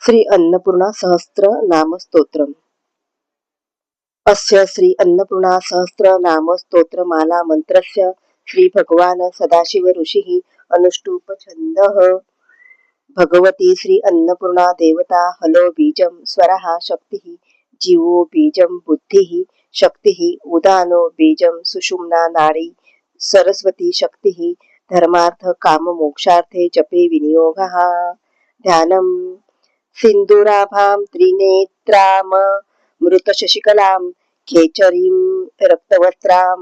श्री अन्नपूर्णा सहस्त्र नाम स्तोत्रम. अस्य श्री अन्नपूर्णा सहस्त्र नाम स्तोत्रमाला मंत्रस्य श्री भगवान सदाशिव ऋषिः अनुष्टुप छन्दः. भगवती श्री अन्नपूर्णा देवता हलो बीजं स्वरः शक्तिः जीवो बीजं बुद्धिः शक्तिः उदानो बीजं सुषुम्ना नाडी सरस्वती शक्तिः धर्मार्थ काम मोक्षार्थे जपे विनियोगः. ध्यानम् सिंदूराभां त्रिनेत्राम मृत शशिकलां खेचरीं रक्तवस्त्रां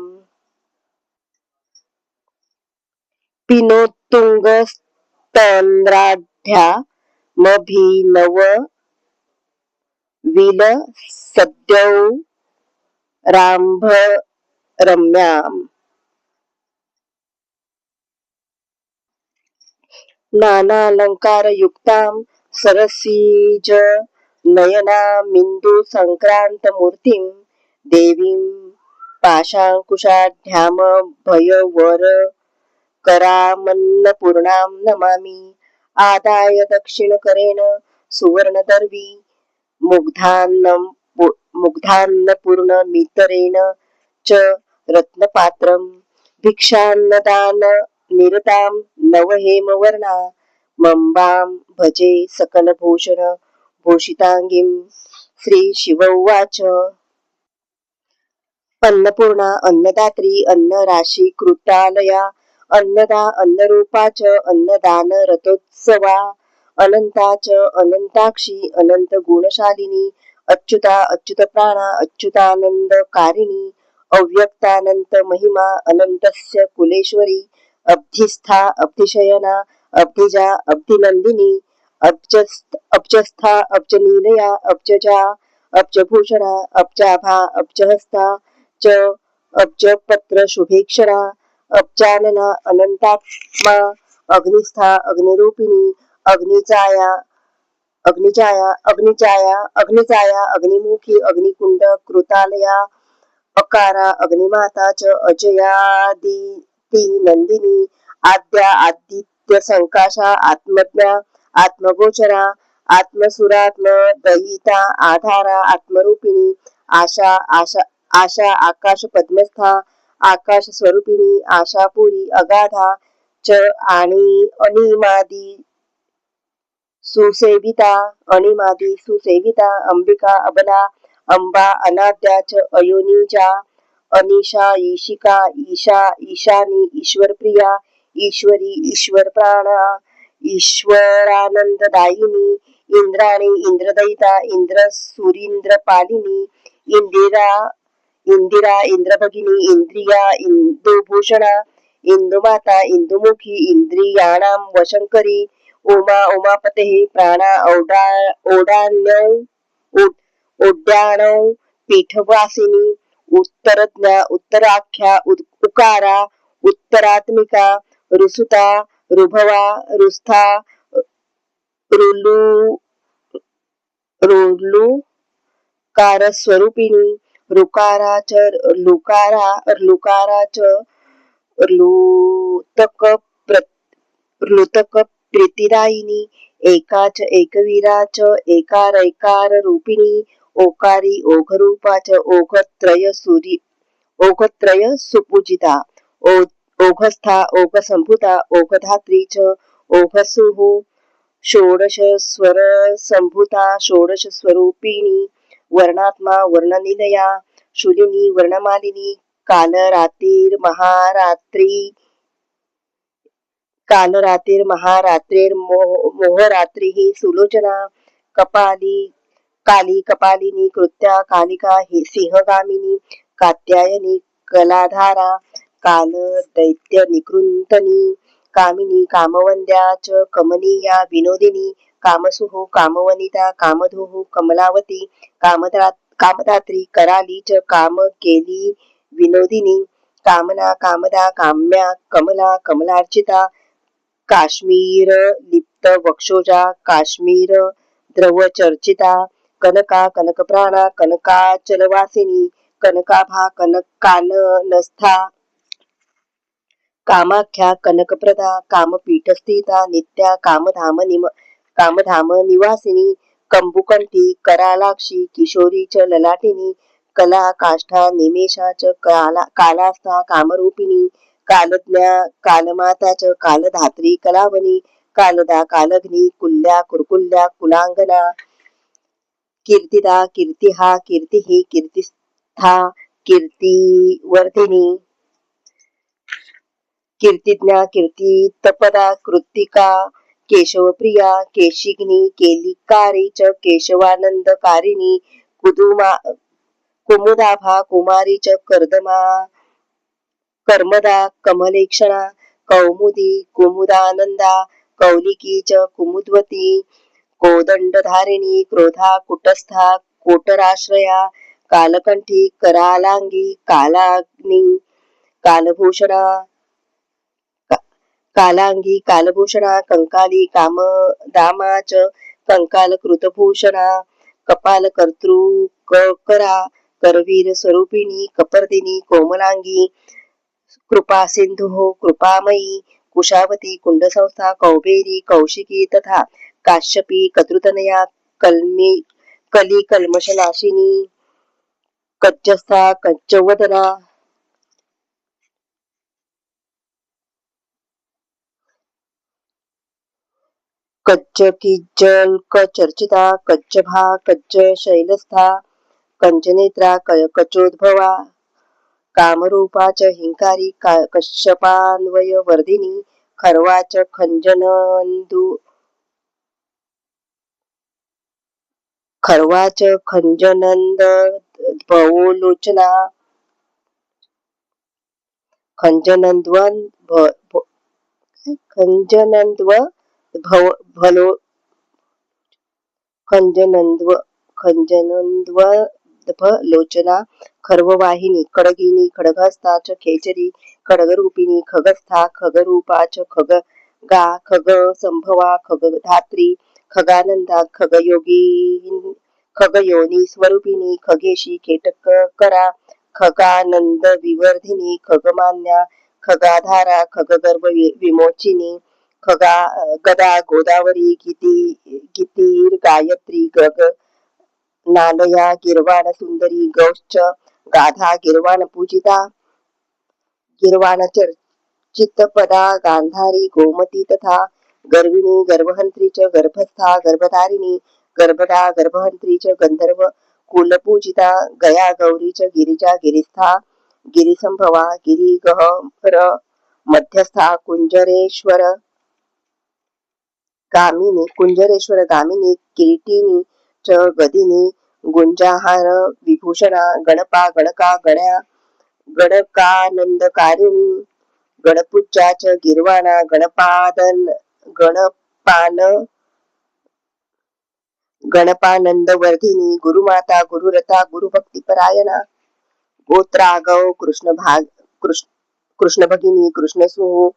पिनोत्तुंगस्तन्द्राढ्या मभीनव विल सद्यौ रांभ रम्याम्. नानालंकारयुक्तां सरसीज नयनामिन्दु संक्रांतमूर्तिं देवीं पाशांकुशाढ्याम भयवर करामन्नपूर्णां नमामि. आदाय दक्षिणकरेण सुवर्णदर्वी मुग्धान्नपूर्णमितरेण च रत्नपात्रं भिक्षान्नदान निरतां नवहेमवर्णा मंबां भजे सकलभूषण भूषितांगीं. श्री शिव उवाच. अन्नपूर्णा अन्नदात्री अन्नराशी कृतालया अन्नदा अन्नरूपा च अन्नदान रथोत्सवा अनंता च अनंताक्षी अनंत गुणशालिनी अच्युता अच्युत प्राणा अच्युतानंदकारिणी अव्यक्तानंत महिमा अनंतस्य कुलेश्वरी अब्धिस्था अब्धिशयना अब्धिजा अब्धिनंदिनी अब्जस्था अब्जनीलया अब्जजा अब्जभूषणा अब्जाभा अब्जहस्ता च अब्जपत्र शुभेक्षरा अब्जानना अनंतात्मा अग्निस्था अग्निरूपिणी अग्निजाया अग्निमुखी अग्निकुंड कृतालया अकारा अग्निमाता च अजयादिती नंदिनी आद्या आदित्य संकाशा आत्मज्ञा आत्मगोचरा आत्मसुरात्म दयिता आधारा आत्मरूपिणी आशा आकाश पद्मस्था आकाश स्वरूपिणी आशापुरी अगाधा च आणि अनिमादी सुसेविता अंबिका अबला अंबा अनाद्या च अयोनिजा अनिशा ईशिका ईशा ईशानी ईश्वरप्रिया ईश्वरी ईश्वरप्राणा ईश्वरानंददायिनी इंद्राणी इंद्रदयिता इंद्रसूरींद्रपालिनी इंदिरा इंद्रभगिनी इंद्रिया इंदुभूषणा इंदुमाता इंदुमुखी इंद्रियाणां वशंकरी उमा उमापते प्राणा ओड्याणौ पीठवासिनी उत्तरज्ञा उत्तराख्या उकारा उत्तरात्मिका रुसुता रुभवा रुस्था रुलुकारस्वरूपिणी रुकारा च लुकारा च लुतक प्रीतिदायिनी एका च एकवीरा च एकार रूपिणी ओकारी ओघरूपा च ओघत्रय सुपूजिता ओघस्था ओघसंभूता ओघधात्री च ओघसुः षोडश स्वर संभूता षोडश स्वरूपिणी वर्णात्मा वर्णनिलया शूलिनी वर्णमालिनी मोहरात्रिः सुलोचना काली कपालिनी कृत्या कालिका सिंहगामिनी कात्यायनी कलाधारा काल दैत्य निकृंतनी कामिनी कामवंद्या च कमनीया विनोदिनी कामसुः कामवनिता कामधुः कमलावती कामदात्री कराली च कामकेली विनोदिनी कामना कामदा काम्या कमला कमलार्चिता काश्मीर लिप्त वक्षोजा काश्मीर द्रव चर्चिता कनका कनकप्राणा कनकाचलवासिनी कनकाभा कनकाननस्था कामाख्या कनकप्रदा कामपीठस्थिता नित्या कामधाम निवासिनी कंबुकंठी करालाक्षी किशोरी च ललाटिनी कला काष्ठा निमेषा च कालास्था कामरूपिणी कालज्ञा कालमाता च कालधात्री कलावनी कालदा कालग्नी कुल्या कुरकुल्या कुलांगना कीर्तिदा कीर्तिहा कीर्तिही कीर्तिस्था कीर्तिवर्धिनी कीर्तिज्ञा कीर्तितपदा कृत्तिका केशवप्रिया केशिग्नी केलिकारी च केशवानंदकारिणी कुदुमा कुमुदाभा कुमारी च कर्मदा कमलेक्षणा कौमुदी कुमुदानंदा कौलिकी च कुमुद्वती कोदंडधारिणी क्रोधा कुटस्था कोटराश्रया कालकंठी करालांगी कालाग्नी कालभूषणा कालांगी कालभूषणा कंकाली कामदामा च कंकाल कृतभूषणा कपाल कर्तृकरा करवीर स्वरूपिणी कपर्दिनी कोमलांगी कृपा सिंधु कृपामयी कुशावती कुंडसंस्था कौबेरी कौशिकी तथा काश्यपी कतृतनया कली कल्मषनाशिनी कच्चस्था कच्चवदना कच्च किज्जल कचर्चिता कच्चभा कच्च शैलस्था कंचनेत्रा कचोद्भवा कामरूपा च हिंकारी कश्यपान्वय वर्धिनी खर्वा च खंजनंद भवोलोचना खंजनंद्व भलो खंजनंद्वलोचना खर्ववाहिनी खडगिनी खडगहस्ता च खेचरी खडगरूपिणी खगस्था खगरूपा च खगगा खग संभवा खगधात्री खगानंदा खगयोनी स्वरूपिणी खगेशी केटकरा खगानंद विवर्धिनी खगमान्या खगाधारा खगगर्भ विमोचिनी गदा गोदावरी गीतीर गायत्री गग नालया गिरवाण सुंदरी गौश्च गाधा गिरवाण पूजिता गिरवाण चित्तपदा गांधारी गोमती तथा गर्विणी गर्भहंत्री च गर्भस्था गर्भधारिणी गर्भदा गर्भहंत्री च गंधर्व कुलपूजिता गया गौरी च गिरिजा गिरिस्था गिरिसंभवा गिरिगहर मध्यस्था कुंजरेश्वर गामिनी किरीटिनी च गदिनी गुंजाहार विभूषणा गणपा गणका गण्या गणकानंदकारिणी गणपूज्या च गिरवाणा गणपान गणपानंदवर्धिनी गुरुमाता गुरुरता गुरुभक्तिपरायणा गोत्रागौ कृष्णभगिनी कृष्णसुहू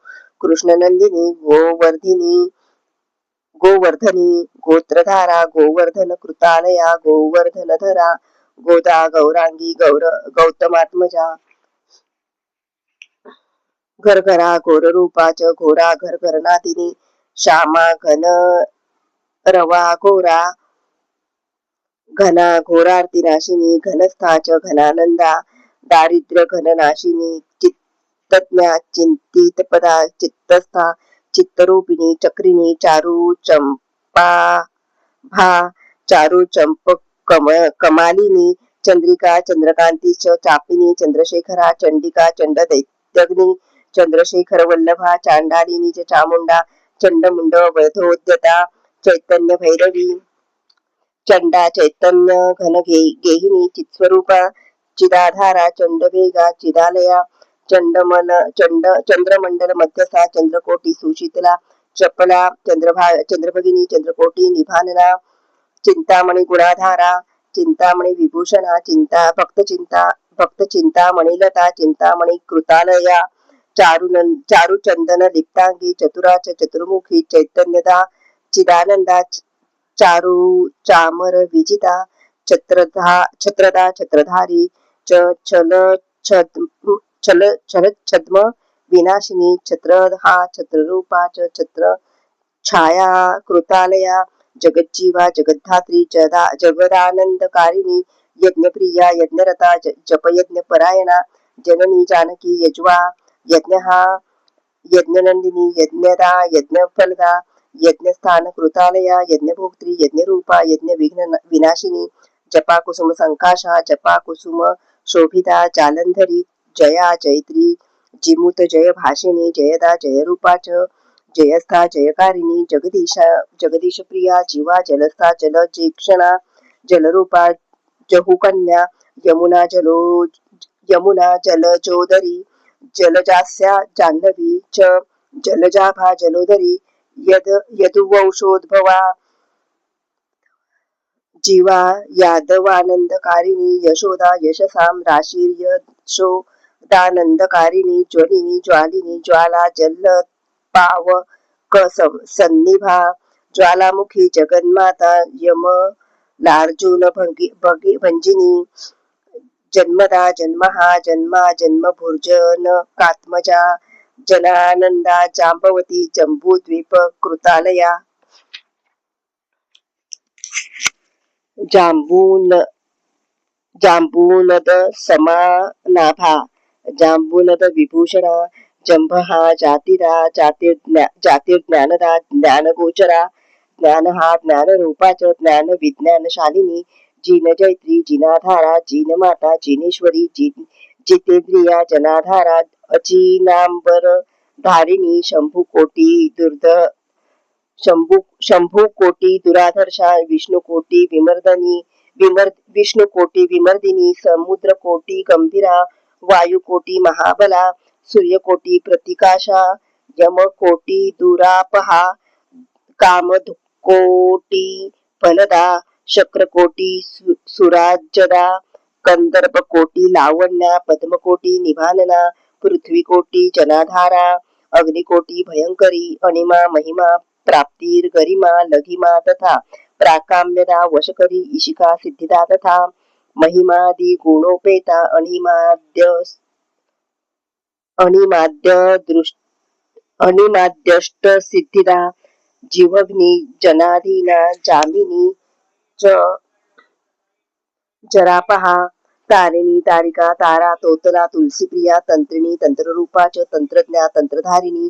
कृष्णनंदिनी गोवर्धनी गोत्रधारा गोवर्धन कृतालया गोवर्धनधरा गोदा गौरांगी गौतमात्मजा घरघरा घोररूपा च घोरा घरघरनादिनी श्यामा घन रवा घोरा घना घोरार्तिनाशिनी घनस्था च घनानंदा दारिद्र्य घननाशिनी चित्तज्ञा चिंतितपदा चित्तस्था चित्तरूपिणी चक्रिणी चारु चंपा भा चारु चंपक कमालिनी चंद्रिका चंद्रकांती च चापिनी चंद्रशेखरा चंडिका चंड दैत्यग्नी चंद्रशेखर वल्लभा चांडालिनी च चामुंडा चंडमुंड वधोद्यता चैतन्य भैरवी चंडा चैतन्य घन गेहिनी चित्स्वरूपा चिदाधारा चंडवेगा चिदालया चंद्रमंडल मध्यस्था चंद्रकोटी सुशीतला चपला चंद्रभगिनी चंद्रकोटी निभानना चिंतामणी गुणाधारा चिंतामणी विभूषणा भक्त चिंतामणीलता चिंतामणी कृतालया चारुचंदन लिप्तांगी चतुराच चतुर्मुखी चैतन्यदा चिदानंदा चारु चामर विजिता छत्रदा छत्रधारी छद्म विनाशिनी छत्रहा छत्ररूपा च छत्र छाया कृतालया जगज्जीवा जगद्धात्री जगदानंदकारिणी यज्ञप्रिया यज्ञरता जपयज्ञ परायणा जननी जानकी यज्वा यज्ञहा यज्ञनंदिनी यज्ञदा यज्ञफलदा यज्ञस्थान कृतालया यज्ञभोक्त्री यज्ञरूपा यज्ञ विनाशिनी जपा कुसुम संकाशा जपा कुसुम शोभिता जालंधरी जया जयत्री जिमुत जय भाषिणी जयदा जयरूपाच जयस्था जयकारिणी जगदीश प्रिया जीवा जलस्था जलजेक्षणा जलरूपा जहुकन्या यमुना जलचोदरी जलजास्या जाह्नवी च जलजाभा जलोदरी यदुवंशोद्भवा जीवा यादवानंदकारिणी यशोदा यशसाम राशीर्यशोदानंदकारिणी ज्वलिनी ज्वालिनी ज्वाला जलपावक सन्निभा ज्वालामुखी जगन्माता यमलार्जुन भंजिनी जन्मदा जन्महा जन्मा जन्मभुर्जन कात्मजा जनानंदा जांबवती जंबूद्वीप कृतालया जांबूनद समानाभा जांबूनद विभूषणा जंभहा जातिरा जातिर्ज्ञानदा ज्ञानगोचरा ज्ञानहा ज्ञानरूपाच ज्ञान विज्ञानशालिनी जिनजैत्री जिनाधारा जिनमाता जिनेश्वरी जितेंद्रिया जनाधारा अचिनांबर धारिणी शंभुकोटी दुराधर्षा विष्णुकोटी विमर्दिनी समुद्रकोटी गंभीरा वायुकोटी महाबला सूर्यकोटी प्रतिकाशा यमकोटी दुरापहा कामकोटी फलदा शक्रकोटी सुराज्यदा कंदर्पकोटी लावण्या पद्मकोटी निभानना पृथ्वीकोटी जनाधारा अग्निकोटी भयंकरी अणिमा महिमा प्राप्तीर गरिमा लघिमा तथा प्राकाम्यदा वशकरी ईशिका सिद्धिदा तथा महिमादि गुणोपेता अणिमाद्यष्ट सिद्धिदा जीवग्नी जनाधीना जामिनी च जरापहा तारिणी तारिका तारा तोतला तुलसी प्रिया तंत्रिणी तंत्ररूपा च तंत्रज्ञा तंत्रधारिणी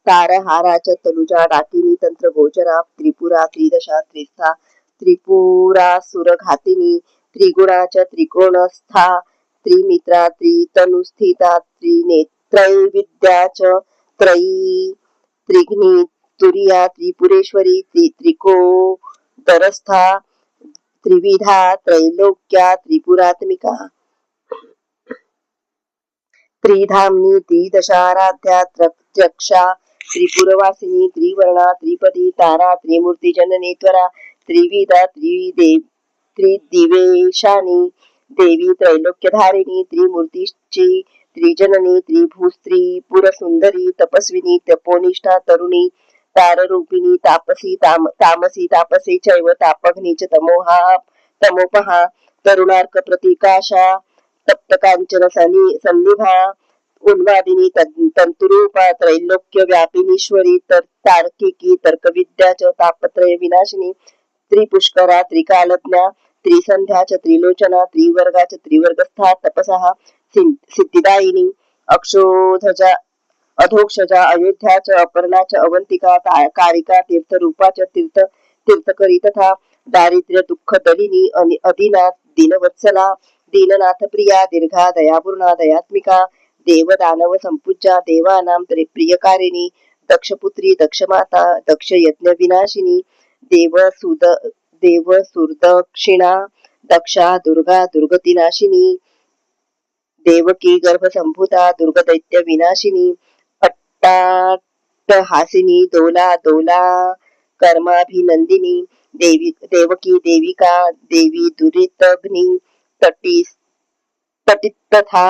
तारहाराच तनुजा डाकिनी तंत्र गोचरा त्रिपुरा त्रिदशा त्रिस्था त्रिपुरासुरघातिनी त्रिगुणाच त्रिकोणस्था त्रिमित्रा त्रितनुस्थिता त्रिनेत्रैविद्या च त्रिघ्नी तुरिया त्रिपुरेश्वरी त्रिकोदरस्था त्रिविधा त्रैलोक्या त्रिपुरात्मिका त्रिधामनी त्रिदशाराध्या त्रक्षा त्रिपुरवासिनी त्रिवर्णा त्रिपदी तारा त्रिमूर्ती जननी त्वरा त्रिविधा त्रिदिवेशानी देवी त्रैलोक्यधारिणी त्रिमूर्तीची त्रिजननी त्रिभूस्त्री पुरसुंदरी तपस्विनी तपोनिष्ठा तरुणी ताररूपिणी तामसी तापसे चैव तापघ्नी च तमोपहा तरुणार्क प्रतीकाशा तप्तकांचन सन्निभा उन्मादिनी तंतुरूपा त्रैलोक्य व्यापिनीश्वरी तार्किकी तर्कविद्या च तापत्रय विनाशिनी त्रिपुष्करा त्रिकालज्ञा त्रिसंध्या च त्रिलोचना त्रिवर्गा च त्रिवर्गस्था तपसः सिद्धिदायिनी अधोक्षजा अयोध्या च अपर्णा च अवंतिका कारिका तीर्थरूपा च तीर्थकरी तथा दारिद्र्य दुःख दलिनी अदिनाथ दीनवत्सला दीननाथ प्रिया दीर्घा दयापूर्णा दयात्मिका देवदानव संपूज्या देवानां प्रियकारिणी दक्षपुत्री दक्षमाता दक्ष यज्ञ विनाशिनी देवसुरदक्षिणा दक्षा दुर्गा दुर्गतिनाशिनी देवकी गर्भसंभूता दुर्गदैत्य विनाशिनी अट्टाटहासिनी दोला कर्माभिनंदिनी देवकी देविका देवी दुरितग्नी तटितथा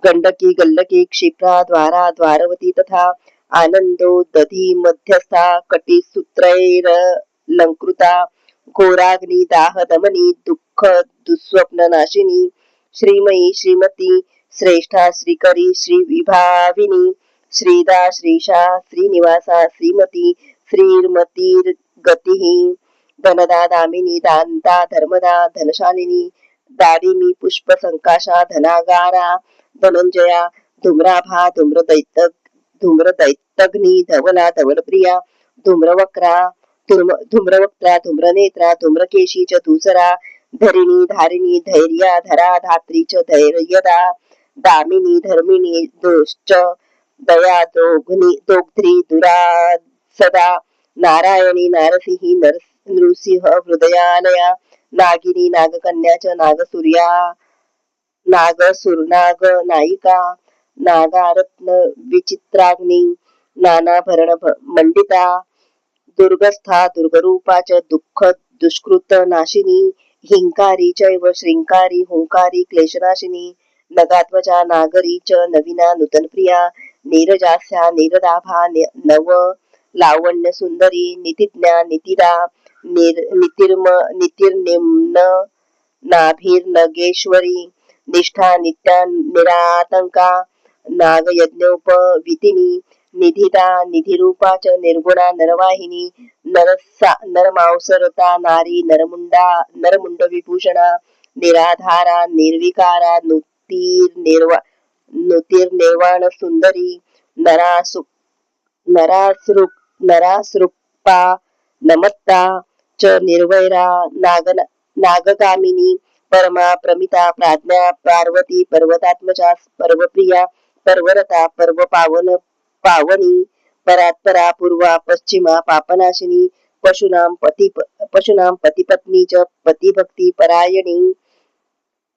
गंडकी गल्लकी क्षिप्रा द्वारा द्वारवती तथा आनंदो दधी मध्यस्था कटिसूत्रैरलंकृता घोराग्नि दाह दमनी दुःख दुःस्वप्न नाशिनी श्रीमयी श्रीमती श्रेष्ठा श्रीकरी श्रीविभाविनी श्रीदा श्रीशा श्रीनिवासा श्रीमती श्रीर्मतीर् गतिः धनदा दामिनी दान्ता धर्मदा धनशालिनी दारिमी पुष्प संकाशा धनागारा धनंजया धूम्राभा धूम्रदैत्यग्नी धवला धवलप्रिया धूम्रवक्रा धूम्रवक्त्रा धूम्रनेत्रा धूम्रकेशी च धूसरा धरिणी धारिणी धैर्या धरा धात्री च धैर्यदा दामिनी धर्मिणी दोश्च दया दोग्ध्री दुरा सदा नारायणी नारसिंही नृसिंह हृदयालया नागिनी नागकन्या च नागसूर्या नागसुरनाग नायिका नागारत्न विचित्राग्नी नानाभरण मंडिता दुर्गस्था दुर्गरूपा च दुःख दुष्कृत नाशिनी हिंकारी चैव श्रींकारी हुंकारी क्लेशनाशिनी नगात्मजा नागरी च नवीना नूतनप्रिया नीरजास्या नीरदाभा नव लावण्य सुंदरी नितिज्ञा नितिदा नितिर्निम्न नाभिर्नगेश्वरी निष्ठा नित्या निरातंका नागयज्ञोपवितिनी निधिता निधिरूपा च निर्गुणा नरवाहिनी नरमांसरता नारी नरमुंड विभूषणा निराधारा निर्विकारा नुतिर्निर्वाण सुंदरी नरासृपा नमत्ता च निर्वैरा नागगामिनी परमा प्रमिता प्राज्ञा पार्वती पर्वतात्मजा पर्वप्रिया पर्वरता पर्व पावनी परात्परा पूर्वा पश्चिमा पापनाशिनी पशूनां पतिपत्नी च पतिभक्ती परायणी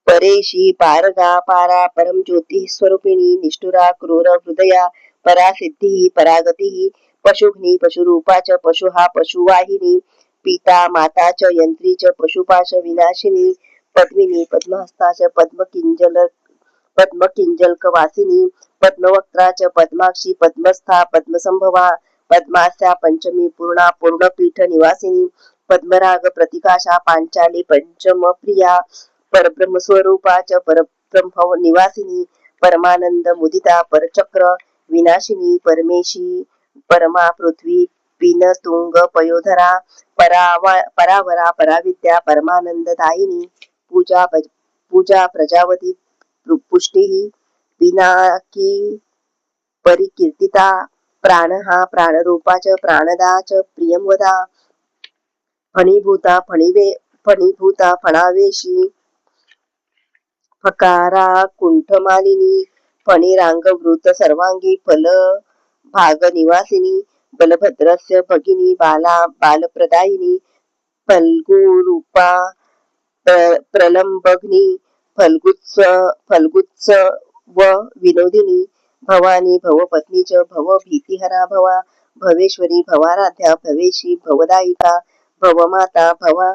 परेशी पारगा पारा परम ज्योति स्वरूपिणी निष्ठुरा क्रूर हृदया परासिद्धी परागती पशुघ्नी पशुरूपा च पशुहा पशुवाहिनी पिता माता च यंत्री च पशुपाश विनाशिनी पद्मिनी पद्महस्ता च पद्मकिंजलकवासिनी पद्मवक्त्रा च पद्माक्षी पद्मस्था पद्मसंभवा पद्मास्या पंचमी पूर्णा पूर्णपीठ निवासिनी पद्मराग प्रतिकाशा पांचाली पंचम प्रिया परब्रह्मस्वरूपा च परब्रह्म निवासिनी परमानंद मुदिता परचक्र विनाशिनी परमेशी परमा पृथ्वी पिनतुंग पयोधरा परावरा पराविद्या परमानंद दायिनी पूजा प्रजावती पुष्टि पिनाकी परिकीर्तिता प्राणहा प्राणरूपा च प्राणदा च प्रियंवदा फणीभूता फणावेशी फकारा कुंठमालिनी फणिरांगवृत सर्वांगी फल भाग निवासिनी बलभद्रस्य भगिनी बालप्रदायिनी फल्गुरूपा प्रलंबग्नी फल्गुत्स व विनोदिनी भवानी भवपत्नी च भव भीतिहरा भवा भवेश्वरी भवाराध्या भवेशी भवदायिका भवमाता भवा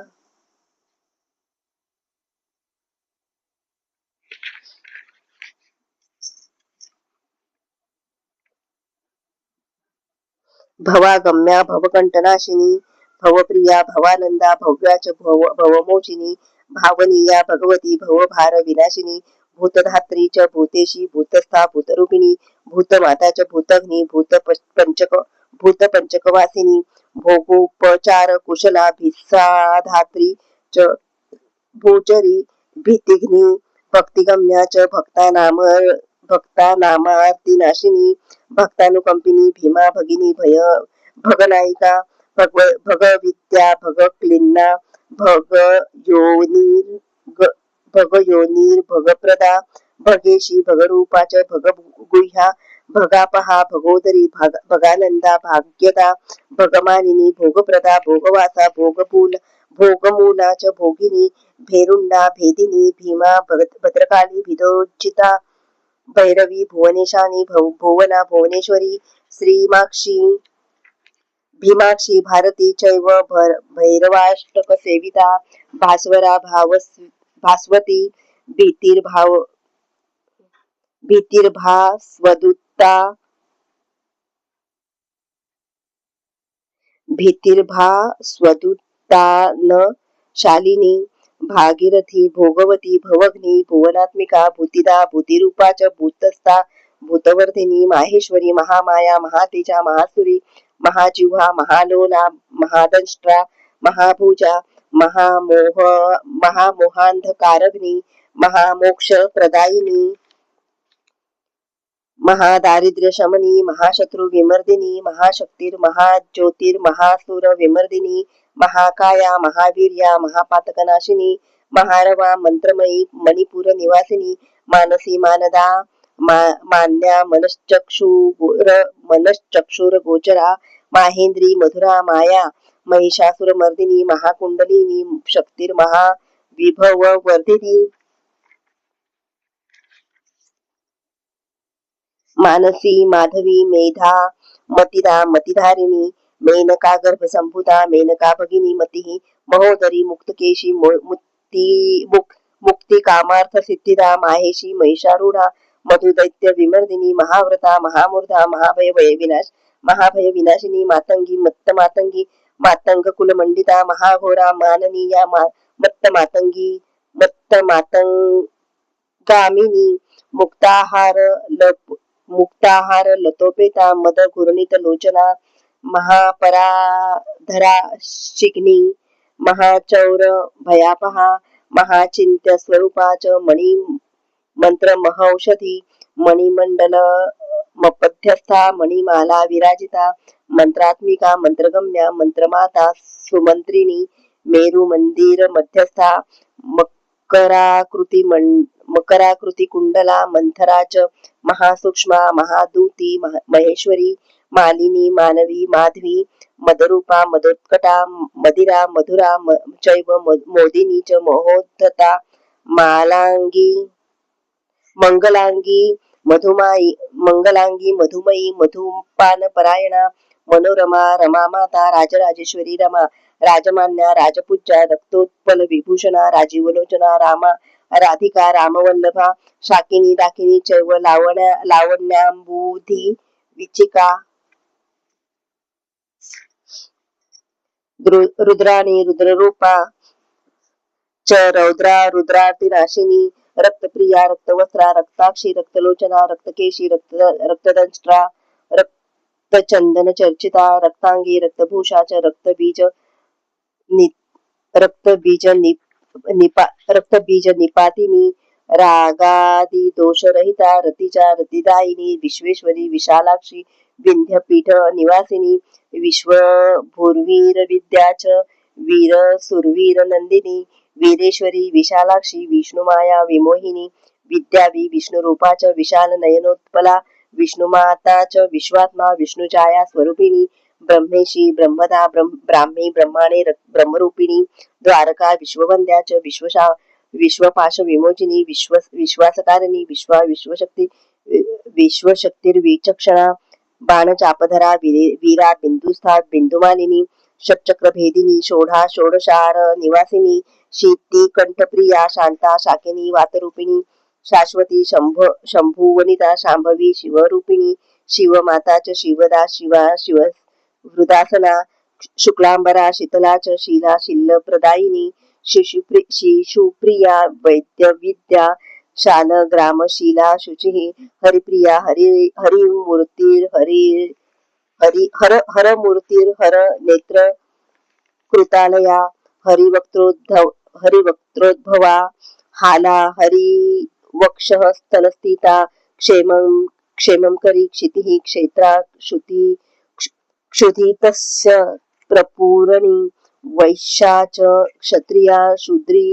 भवागम्या भवकंटनाशिनी भवप्रिया भवानंदा भव्या च भवमोचिनी भावनीया भगवती भवभार विनाशिनी भूतधात्री च भूतेशी भूतस्था भूतरूपिणी भूतमाता च भूतग्नी भूतपंचकवासिनी भोगोपचार कुशला भिस्साधात्री च भूचरी भीतिघ्नी भक्तिगम्या च भक्तानामार्तिनाशिनी भक्तानुकंपिनी भीमा भगिनी भगनायिका भगविद्या भगक्लिन्ना भगयोनीर भगप्रदा भगेशी भगरूपा च भगगुह्या भगापहा भगोदरी भगानंदा भाग्यदा भगमानिनी भोगप्रदा भोगवासा भोगमूला च भोगिनी भेरुंडा भेदिनी भीमा भद्रकाली भिदोचिता भैरवी भुवनेशानी भुवना भुवनेश्वरी श्रीमाक्षी भीमाक्षी भारती चैव भैरवाष्टक सेविता भास्वरा भास्वती भीतिर्भा न शालिनी भागीरथी भोगवती भवग्नी भुवनात्मिका भूतिदा भूतिरूपा च भूतस्था भूतवर्धिनी माहेश्वरी महामाया महातेजा महासुरी महाजिह्वा महालोला महादंष्ट्रा महाभुजा महामोहांधकारग्नी महामोक्ष प्रदायिनी महादारिद्र्य शमनी महाशत्रु विमर्दिनी महाशक्तीर महाज्योतिर महासुर विमर्दिनी महाकाया महावीर्या महापातकनाशिनी महारवा मंत्रमयी मणिपूर निवासिनी मानसी मानदा मान्या मनश्चक्षुर गोचरा माहेंद्री मधुरा माया महिषासुर मर्दिनी महाकुंडलिनी शक्तीर महाविभव वर्धिनी मानसी माधवी मेधा मतिदा मतिधारिणी मेनका गर्भसंभुता मेनका भगिनी मती महोदरी मुक्तकेशी मुक्ती कामार्थ सिद्धिदा माहेशी महिषारूढा मधुदैत्य विमर्दिनी महाव्रता महामूर्धा महाभय विनाशिनी मातंगी मत्त मातंगी मातंग कुलमंडिता महाघोरा माननीया मत्त मातंगामिनी मुक्ताहार लतोपेता मद घूर्णित लोचना महापराधरा शिग्नी महाचौर भयापहा महाचिंत्य स्वरूपाच मणि मंत्र महौषधी मणिमंडल मपध्यस्था मणिमाला विराजिता मंत्रात्मिका मंत्रगम्या मंत्रमाता सुमंत्रिणी मेरु मंदिर मध्यस्था मकराकृती कुंडला मंथराच महासूक्ष्मा महादूती महेश्वरी मालिनी मानवी माधवी मदरूपा मदोत्कटा मदिरा मधुरा चैव मोदिनी च महोद्धता मालांगी मंगलांगी मधुमयी मधुपान परायणा मनोरमा रमा माता राजराजेश्वरी रमा राजमान्या राजपूज्या रक्तोत्पल विभूषणा राजीवलोचना रामा राधिका रामवल्लभा शाकिनी दाकिनी चैव लावण्याम्बुधी विचिका रुद्राणी रुद्ररूपा च रौद्रा रुद्रातिनाशिनी रक्तप्रिया रक्तवस्त्रा रक्ताक्षी रक्तलोचना रक्तकेशी रक्तदंष्ट्रा रक्तचंदन चर्चिता रक्तांगी रक्तभूषा च रक्तबीज निपातिनी रागादी दोषरहिता रतिचा रतिदायिनी विश्वेश्वरी विशालाक्षी विंध्यपीठ निवासिनी विश्वभूर्वीर विद्याच वीर सुरवीर नंदिनी वीरेश्वरी विशालाक्षी विष्णुमाया विमोहिनी विद्यावी विष्णुरूपाच विशाल नयनोत्पला विष्णुमाताच विश्वात्मा विष्णुजाया स्वरूपिणी ब्रह्मेशी ब्रह्मदा ब्राह्मी ब्रह्माणे ब्रह्मरूपिणी द्वारका विश्ववंद्याच विश्वपाश विमोचिनी विश्वासकारिणी विश्वशक्तिर्विचक्षणा बाणचापधरा वीरा बिंदुस्था बिंदुमालिनी षटचक्र भेदिनी षोडशार निवासिनी शीती कंठप्रिया शांता शाकिनी वातरूपिणी शाश्वती शंभुवनिता शांभवी शिवरूपिणी शिवमाताच शिवदा शिव हृदासना शुक्लांबरा शीतलाच शीला शिल्लप्रदायिनी शिशुप्रिया वैद्यविद्या शालग्रामशीला शुचि हरिप्रिया हरमूर्तिर्हर नेत्र कृतालया हरिवक्त्रोद्भवा हाला हरिवक्षः स्तनस्थिता क्षेमं करी क्षितिः क्षेत्रा क्षुधितस्य प्रपूरणी वैश्या च क्षत्रिया शूद्री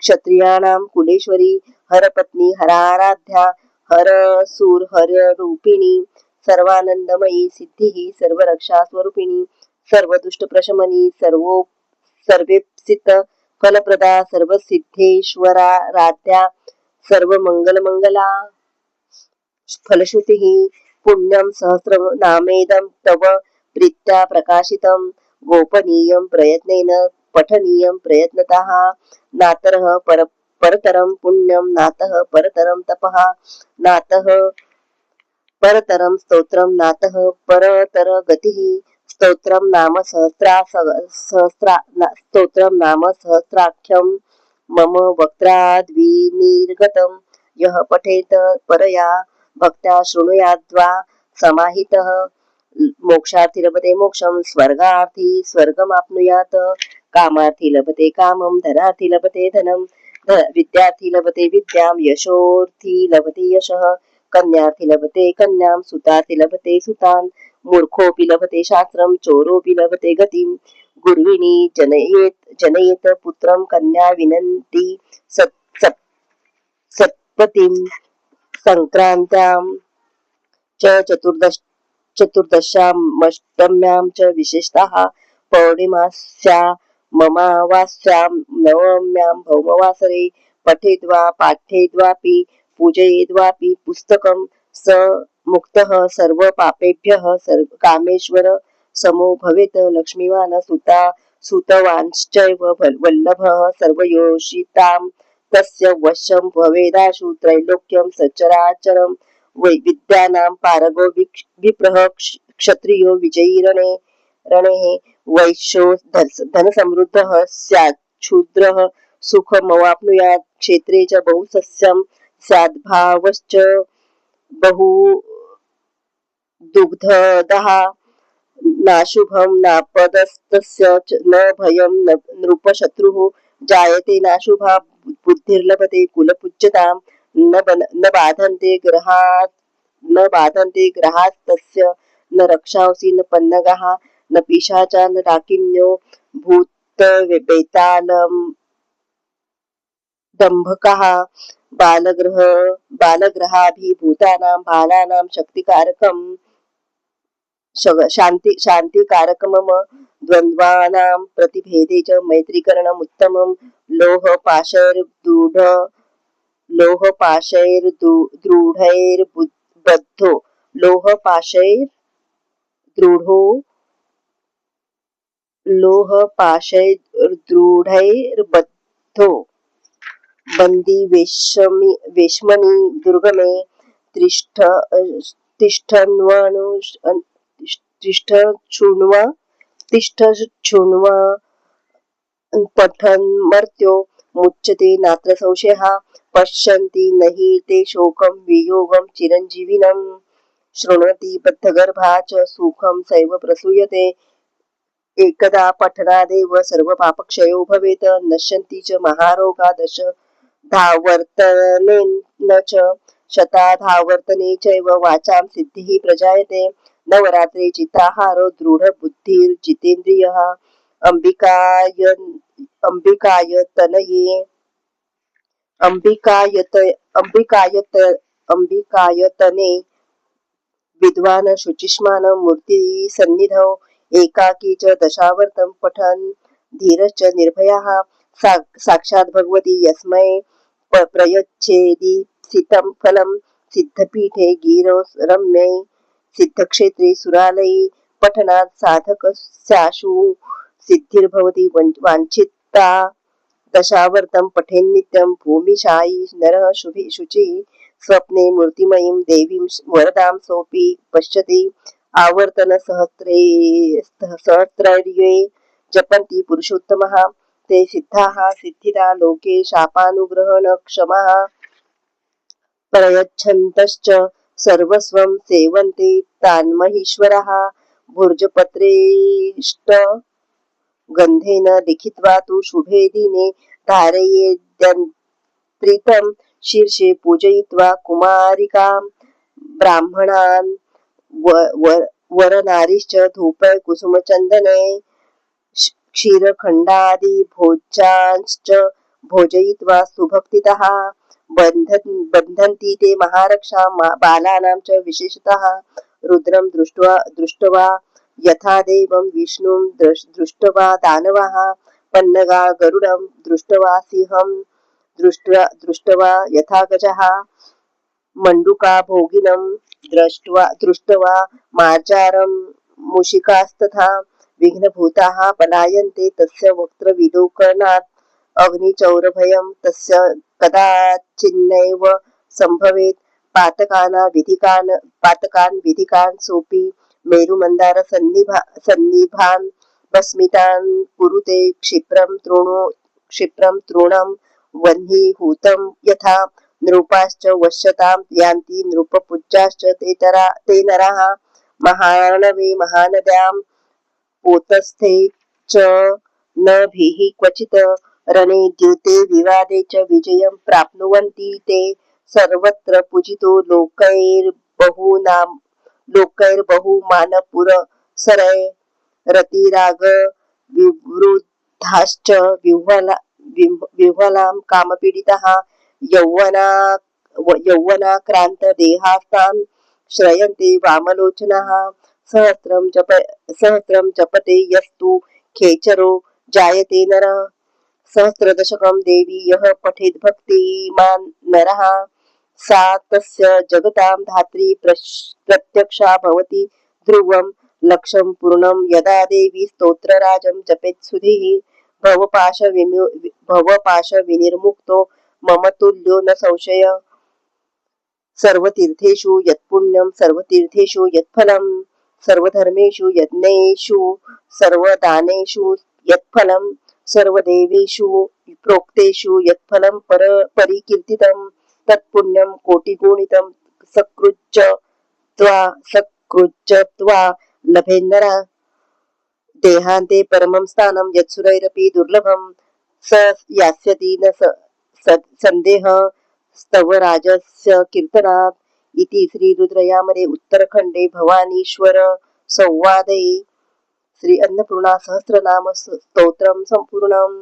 क्षत्रियाणां कुलेश्वरी हरपत्नी हराराध्या हरसूर हररूपिणी सर्वानंदमयी सिद्धिः सर्वरक्षा स्वरूपिणी सर्वदुष्ट प्रशमनी सर्वेप्सित फलप्रदा सर्वसिद्धेश्वराराध्या सर्वमंगलमंगला फलश्रुतिः पुण्यं सहस्रनामेदं तव प्रीत्या प्रकाशितं गोपनीयं प्रयत्नेन पठनीयं प्रयत्नतः नातरः परतरं पुण्यं नातः परतरं तपः नातः परतरं स्तोत्रं नातः परतर गतिः स्तोत्रं नाम सहस्राख्यं मम वक्त्राद्विनिर्गतं यः पठेत परया भक्त्या शृणुयाद्वा समाहितः मोक्षार्थी लभते मोक्षम, स्वर्गार्थी स्वर्गमाप्नुयात्, कामार्थी लभते कामम, धनार्थी लभते धनम, विद्यार्थी लभते विद्याम, यशोर्थी लभते यशः, कन्यार्थी लभते कन्याम, सुतार्थी लभते सुतान, मूर्खोऽपि लभते शास्त्रम, चोरोऽपि लभते गतिम, गुर्विणी जनयेत जनयेत पुत्रम, कन्या विनन्ति सत् सत् सत्पतिम, संक्रांत्यां च चतुर्दश्यामष्टम्यां च विशेषतः, पौर्णिमास्या ममावास्यां नवम्यां भौमवासरे, पठेद्वा पाठेद्वापि पूजयेद्वापि पुस्तकं स मुक्तः सर्वपापेभ्यः, कामेश्वर समो भवेत्, लक्ष्मीवान् सुतवांश्चैव वल्लभः, सर्वयोषितां तस्य वशं भवेदाशु, त्रैलोक्यं सचराचरं विद्यानां पारगो विप्रः, क्षत्रियो विजयी रणेः, वैश्यो धनसमृद्धः स्यात्, शूद्रः सुखमवाप्नुयात्, क्षेत्रे च बहुसस्यं स्याद्भावश्च बहु दुग्धदः, नाशुभं नापदस्तस्य न भयं नृपशत्रुः, जायते नाशुभा बुद्धिर्लभते कुलपूज्यतां, न बाधन्ते ग्रहास्तस्य, न रक्षांसि न पन्नगाः, न पिशाचा न डाकिन्यो भूतवेतालं दंभकाः, बालग्रहाभिभूतानां बालानां शक्तिकारकम् शान्तिकारकमम, द्वन्द्वानां प्रतिभेदे च मैत्रीकरणम् उत्तमं, लोहपाशैर्दृढैर्बद्धो लोहपाशैर्दृढैर्बद्धो बन्दी वेश्मनि दुर्गमे, तिष्ठशृण्व पठन्मर्त्यो मुच्यते नात्र संशयः, पश्यन्ति न हि ते शोकं वियोगं चिरञ्जीविनम्, शृण्वति बद्धगर्भा च सुखं सैव प्रसूयते, एकदा पठनादेव सर्वपापक्षयो भवेत्, नश्यन्ति च महारोगा धावर्तनेन च, शताधावर्तने चैव वाचां सिद्धिः प्रजायते, नवरात्रे चित्ताहारो दृढबुद्धिर्जितेन्द्रियः, अंबिकायतने विद्वान् शुचिष्मान मूर्तिसन्निधौ, एकाकी च दशावर्तं पठन् धीरश्च निर्भयः, साक्षात् भगवती यस्मै प्रयच्छेदीप्सितं फलं, सिद्धपीठे गिरौ रम्यै, सिद्धक्षेत्रे सुरालये, पठनात् साधकस्याशु सिद्धिर्भवति वाञ्छिता, दशावर्तं पठेन्नित्यं भूमिशायी नरः शुचिः, स्वप्ने मूर्तिमयीं देवीं वरदां सोऽपि पश्यति, आवर्तनसहस्रैर्ये जपन्ति पुरुषोत्तमः, ते सिद्धाः सिद्धिदा लोके शापानुग्रहणक्षमाः, प्रयच्छन्तश्च सर्वस्वं सेवन्ते तान्महीश्वरः, भुर्जपत्रेष्ट गन्धेन लिखित्वा तु शुभे दिने धारयेद्यन्त्रितं, शीर्षे पूजयित्वा कुमारिकां, ब्राह्मणान् वरनारीश्च धूपै कुसुमचन्दने, क्षीरखण्डादि भोज्यांश्च भोजयित्वा सुभक्तितः, बन्धन्ति ते महारक्षा बालानां च विशेषतः, रुद्रं दृष्ट्वा यथा देवं विष्णुं दृष्ट्वा दानवाः, पन्नगा गरुडं दृष्ट्वा सिंहं दृष्ट्वा यथा गजः, मंडूका भोगिनं दृष्ट्वा मार्जारं मूषिकास्तथा, विघ्नभूताः पलायन्ते तस्य वक्त्रविलोकनात्, अग्निचौरभयं तस्य कदाचिन्नैव सम्भवेत्, पातकान् विधिकान् सोऽपि मेरुमन्दार सन्निभान् भस्मितान् कुरुते, क्षिप्रं तृणं वह्निहूतं यथा, नृपाश्च वश्यतां यान्ति नृपपूज्याश्च ते नराः, महानवे महानद्यां पोतस्थे च न भीः क्वचित् रणे द्यूते विवादे च विजयं प्राप्नुवन्ति ते सर्वत्र पूजितो लोकैर्बहुमानपुरसरै रतिराग विवृद्धाश्च विह्वलां कामपीडिताः यौवनाक्रान्तदेहास्तान् श्रयन्ते वामलोचनाः सहस्रं जपते यस्तु खेचरो जायते नरः सहस्रदशकं देवी यः पठेद् भक्तिमान् नरः सा तस्य जगतां धात्री प्रत्यक्षा भवति ध्रुवं लक्ष्यं पूर्णं यदा देवी स्तोत्रराजं जपेत् सुधीः भवपाशविनिर्मुक्तो मम तुल्यो न संशय सर्वतीर्थेषु यत्पुण्यं सर्वतीर्थेषु यत्फलं सर्वधर्मेषु यज्ञेषु सर्वदानेषु यत्फलं सर्वदेवेषु प्रोक्तेषु यत्फलं परिकीर्तितं तत्पुण्यं कोटिगुणितं सकृज्यत्वा लभेन्नरा देहान्ते परमं स्थानं यत्सुरैरपि दुर्लभं स यास्यति न सन्देहः स्तवराजस्य कीर्तनात् इति श्री रुद्रयामरे उत्तरखंडे भवानीश्वर संवादे श्री अन्नपूर्णा सहस्रनाम स्तोत्रं संपूर्णम्।